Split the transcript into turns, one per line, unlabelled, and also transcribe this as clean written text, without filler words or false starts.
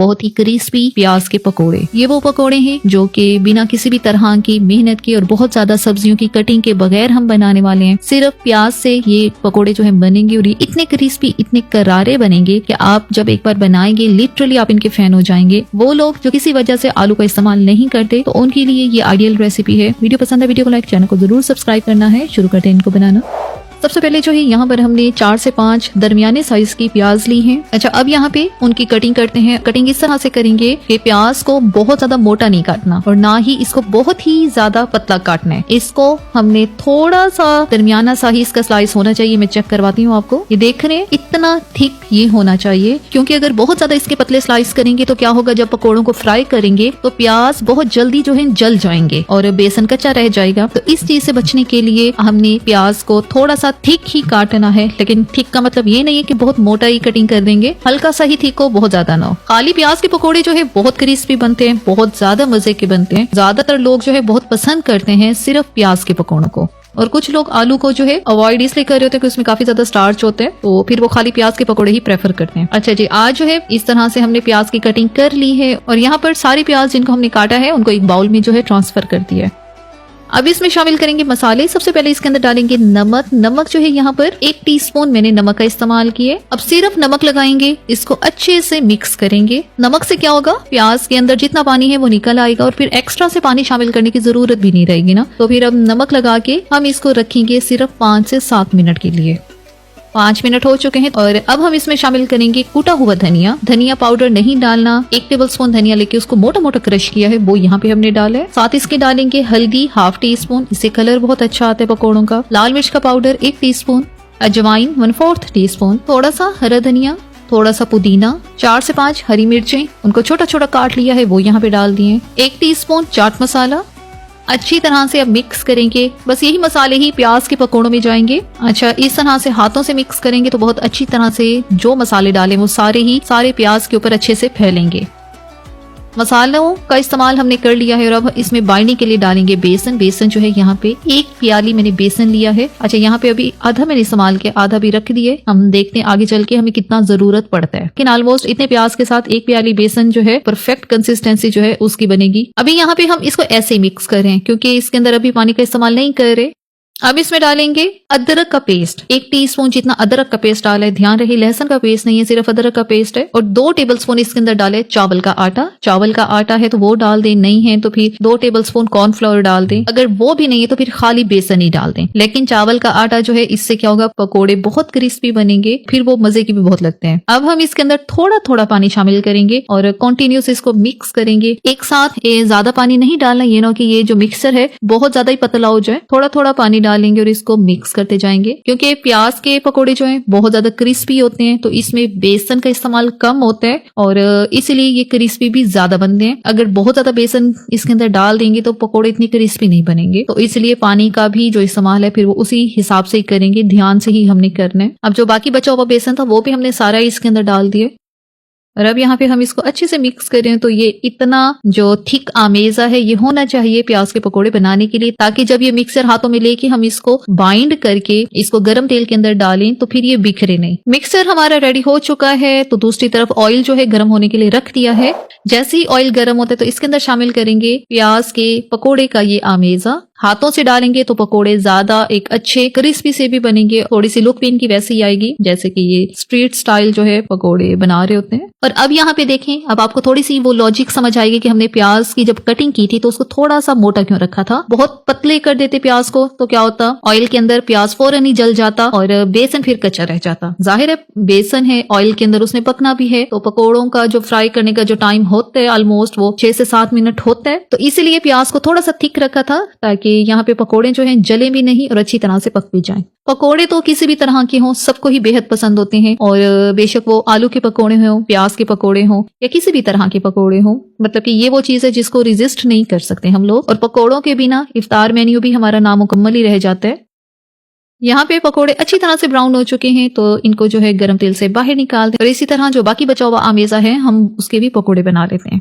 बहुत ही क्रिस्पी प्याज के पकोड़े। ये वो पकोड़े हैं जो कि बिना किसी भी तरह की मेहनत की और बहुत ज्यादा सब्जियों की कटिंग के बगैर हम बनाने वाले हैं। सिर्फ प्याज से ये पकोड़े जो है बनेंगे और ये इतने क्रिस्पी, इतने करारे बनेंगे कि आप जब एक बार बनाएंगे लिटरली आप इनके फैन हो जाएंगे। वो लोग जो किसी वजह से आलू का इस्तेमाल नहीं करते तो उनके लिए ये आइडियल रेसिपी है। वीडियो पसंद है, वीडियो को लाइक, चैनल को जरूर सब्सक्राइब करना है। शुरू करते हैं इनको बनाना। सबसे पहले जो है यहाँ पर हमने 4 से 5 दरमियाने साइज की प्याज ली हैं। अच्छा, अब यहाँ पे उनकी कटिंग करते हैं। कटिंग इस तरह से करेंगे कि प्याज को बहुत ज्यादा मोटा नहीं काटना और ना ही इसको बहुत ही ज्यादा पतला काटना है। इसको हमने थोड़ा सा दरमियाना साइज का स्लाइस होना चाहिए। मैं चेक करवाती हूँ आपको। ये देख रहे हैं, इतना थिक ये होना चाहिए, क्योंकि अगर बहुत ज्यादा इसके पतले स्लाइस करेंगे तो क्या होगा, जब पकौड़ों को फ्राई करेंगे तो प्याज बहुत जल्दी जो है जल जाएंगे और बेसन कच्चा रह जाएगा। तो इस चीज से बचने के लिए हमने प्याज को थोड़ा सा थिक ही काटना है। लेकिन थिक का मतलब ये नहीं है कि बहुत मोटा ही कटिंग कर देंगे, हल्का सा ही थिक हो, बहुत ज्यादा ना हो। खाली प्याज के पकोड़े जो है बहुत क्रिस्पी बनते हैं, बहुत ज्यादा मजे के बनते हैं। ज्यादातर लोग जो है बहुत पसंद करते हैं सिर्फ प्याज के पकोड़ों को, और कुछ लोग आलू को जो है अवॉइड इसलिए कर रहे होते हैं कि उसमें काफी ज्यादा स्टार्च होते हैं, तो फिर वो खाली प्याज के पकोड़े ही प्रेफर करते हैं। अच्छा जी, आज जो है इस तरह से हमने प्याज की कटिंग कर ली है और यहाँ पर सारी प्याज जिनको हमने काटा है उनको एक बाउल में जो है ट्रांसफर कर दिया है। अब इसमें शामिल करेंगे मसाले। सबसे पहले इसके अंदर डालेंगे नमक। नमक जो है यहाँ पर 1 टीस्पून मैंने नमक का इस्तेमाल किया। अब सिर्फ नमक लगाएंगे, इसको अच्छे से मिक्स करेंगे। नमक से क्या होगा, प्याज के अंदर जितना पानी है वो निकल आएगा और फिर एक्स्ट्रा से पानी शामिल करने की जरूरत भी नहीं रहेगी ना। तो फिर अब नमक लगा के हम इसको रखेंगे सिर्फ 5 से 7 मिनट के लिए। 5 मिनट हो चुके हैं और अब हम इसमें शामिल करेंगे कूटा हुआ धनिया। धनिया पाउडर नहीं डालना, 1 टेबलस्पून धनिया लेके उसको मोटा मोटा क्रश किया है वो यहाँ पे हमने डाला है। साथ इसके डालेंगे हल्दी ½ टीस्पून, इससे कलर बहुत अच्छा आता है पकौड़ों का। लाल मिर्च का पाउडर 1 टीस्पून, अजवाइन 1/4 टीस्पून, थोड़ा सा हरा धनिया, थोड़ा सा पुदीना, 4 से 5 हरी मिर्चें, उनको छोटा छोटा काट लिया है वो यहाँ पे डाल दिए। 1 टीस्पून चाट मसाला। अच्छी तरह से अब मिक्स करेंगे। बस यही मसाले ही प्याज के पकोड़ों में जाएंगे। अच्छा, इस तरह से हाथों से मिक्स करेंगे तो बहुत अच्छी तरह से जो मसाले डालें वो सारे प्याज के ऊपर अच्छे से फैलेंगे। मसालों का इस्तेमाल हमने कर लिया है और अब इसमें बाइंडिंग के लिए डालेंगे बेसन। बेसन जो है यहाँ पे 1 प्याली मैंने बेसन लिया है। अच्छा, यहाँ पे अभी आधा मैंने इस्तेमाल किया, आधा भी रख दिए। हम देखते हैं आगे चल के हमें कितना जरूरत पड़ता है। लेकिन ऑलमोस्ट इतने प्याज के साथ 1 प्याली बेसन जो है परफेक्ट कंसिस्टेंसी जो है उसकी बनेगी। अभी यहाँ पे हम इसको ऐसे ही मिक्स करें क्योंकि इसके अंदर अभी पानी का इस्तेमाल नहीं कर रहे। अब इसमें डालेंगे अदरक का पेस्ट। 1 टीस्पून जितना अदरक का पेस्ट डाला है। ध्यान रहे लहसुन का पेस्ट नहीं है, सिर्फ अदरक का पेस्ट है। और 2 टेबलस्पून इसके अंदर डाले चावल का आटा। चावल का आटा है तो वो डाल दें, नहीं है तो फिर 2 टेबलस्पून कॉर्नफ्लोर डाल दें। अगर वो भी नहीं है तो फिर खाली बेसन ही डाल दें। लेकिन चावल का आटा जो है इससे क्या होगा, पकोड़े बहुत क्रिस्पी बनेंगे, फिर वो मजे के भी बहुत लगते हैं। अब हम इसके अंदर थोड़ा थोड़ा पानी शामिल करेंगे और कंटिन्यूस इसको मिक्स करेंगे। एक साथ ज्यादा पानी नहीं डालना, ये ना कि ये जो मिक्सर है बहुत ज्यादा ही पतला हो जाए। थोड़ा थोड़ा पानी डालेंगे और इसको मिक्स करते जाएंगे क्योंकि प्याज के पकोड़े जो हैं बहुत ज्यादा क्रिस्पी होते हैं, तो इसमें बेसन का इस्तेमाल कम होता है और इसलिए ये क्रिस्पी भी ज्यादा बनते हैं। अगर बहुत ज्यादा बेसन इसके अंदर डाल देंगे तो पकोड़े इतने क्रिस्पी नहीं बनेंगे। तो इसलिए पानी का भी जो इस्तेमाल है फिर वो उसी हिसाब से ही करेंगे, ध्यान से ही हमने करना है। अब जो बाकी बचा हुआ बेसन था वो भी हमने सारा इसके अंदर डाल दिया और अब यहाँ पे हम इसको अच्छे से मिक्स करें। तो ये इतना जो थिक आमेजा है ये होना चाहिए प्याज के पकोड़े बनाने के लिए, ताकि जब ये मिक्सर हाथों में लेके हम इसको बाइंड करके इसको गर्म तेल के अंदर डालें तो फिर ये बिखरे नहीं। मिक्सर हमारा रेडी हो चुका है तो दूसरी तरफ ऑयल जो है गर्म होने के लिए रख दिया है। जैसे ही ऑयल गर्म होता है तो इसके अंदर शामिल करेंगे प्याज के पकोड़े का ये आमेजा। हाथों से डालेंगे तो पकोड़े ज्यादा एक अच्छे क्रिस्पी से भी बनेंगे, थोड़ी सी लुक भी इनकी वैसे ही आएगी जैसे कि ये स्ट्रीट स्टाइल जो है पकोड़े बना रहे होते हैं। और अब यहाँ पे देखें, अब आपको थोड़ी सी वो लॉजिक समझ आएगी कि हमने प्याज की जब कटिंग की थी तो उसको थोड़ा सा मोटा क्यों रखा था। बहुत पतले कर देते प्याज को तो क्या होता, ऑयल के अंदर प्याज फौरन ही जल जाता और बेसन फिर कच्चा रह जाता। जाहिर है बेसन है ऑयल के अंदर, उसने पकना भी है, तो पकोड़ों का जो फ्राई करने का जो टाइम होता है ऑलमोस्ट वो 6 से 7 मिनट होता है। तो इसीलिए प्याज को थोड़ा सा थिक रखा था ताकि यहाँ पे पकोड़े जो हैं जले भी नहीं और अच्छी तरह से पक भी जाएं। पकोड़े तो किसी भी तरह के हों सबको ही बेहद पसंद होते हैं, और बेशक वो आलू के पकोड़े हों, प्याज के पकोड़े हों या किसी भी तरह के पकोड़े हों, मतलब कि ये वो चीज है जिसको रेजिस्ट नहीं कर सकते हम लोग। और पकोड़ों के बिना इफ्तार मेन्यू भी हमारा नामुकम्मल ही रह जाता है। यहाँ पे पकोड़े अच्छी तरह से ब्राउन हो चुके हैं तो इनको जो है गर्म तेल से बाहर निकाल दें और इसी तरह जो बाकी बचा हुआ आमेजा है हम उसके भी पकोड़े बना लेते हैं।